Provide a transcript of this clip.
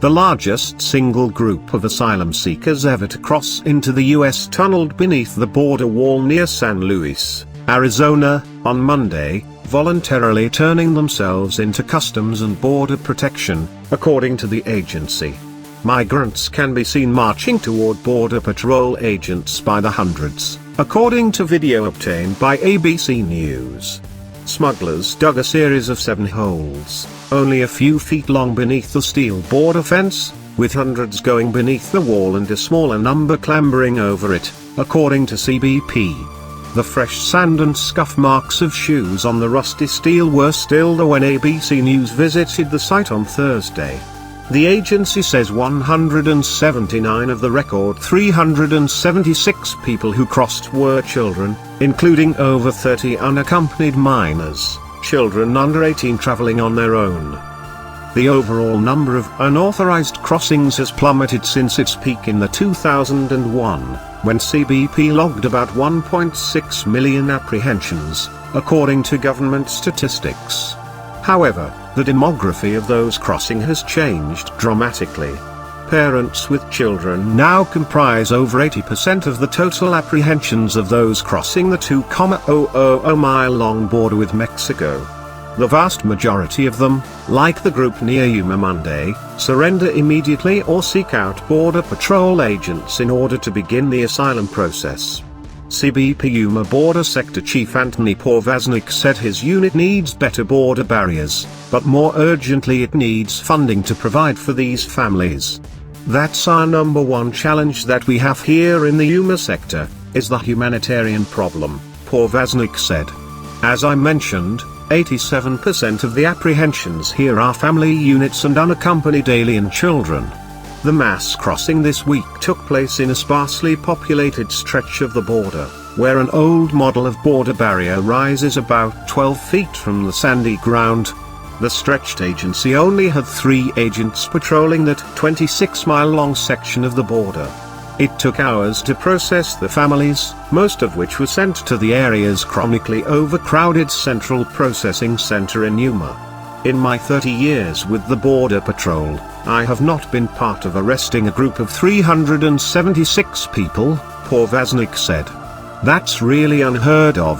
The largest single group of asylum seekers ever to cross into the U.S. tunneled beneath the border wall near San Luis, Arizona, on Monday, voluntarily turning themselves into Customs and Border Protection, according to the agency. Migrants can be seen marching toward Border Patrol agents by the hundreds, according to video obtained by ABC News. Smugglers dug a series of 7 holes, only a few feet long beneath the steel border fence, with hundreds going beneath the wall and a smaller number clambering over it, according to CBP. The fresh sand and scuff marks of shoes on the rusty steel were still there when ABC News visited the site on Thursday. The agency says 179 of the record 376 people who crossed were children, including over 30 unaccompanied minors, children under 18 traveling on their own. The overall number of unauthorized crossings has plummeted since its peak in the 2001, when CBP logged about 1.6 million apprehensions, according to government statistics. However, the demography of those crossing has changed dramatically. Parents with children now comprise over 80% of the total apprehensions of those crossing the 2,000-mile-long border with Mexico. The vast majority of them, like the group near Yuma Monday, surrender immediately or seek out Border Patrol agents in order to begin the asylum process. CBP Yuma Border Sector Chief Anthony Porvaznik said his unit needs better border barriers, but more urgently it needs funding to provide for these families. That's our number one challenge that we have here in the Yuma sector, is the humanitarian problem, Porvaznik said. As I mentioned, 87% of the apprehensions here are family units and unaccompanied alien children. The mass crossing this week took place in a sparsely populated stretch of the border, where an old model of border barrier rises about 12 feet from the sandy ground. The stretched agency only had 3 agents patrolling that 26-mile-long section of the border. It took hours to process the families, most of which were sent to the area's chronically overcrowded Central Processing Center in Yuma. In my 30 years with the Border Patrol, I have not been part of arresting a group of 376 people, Porvaznik said. That's really unheard of.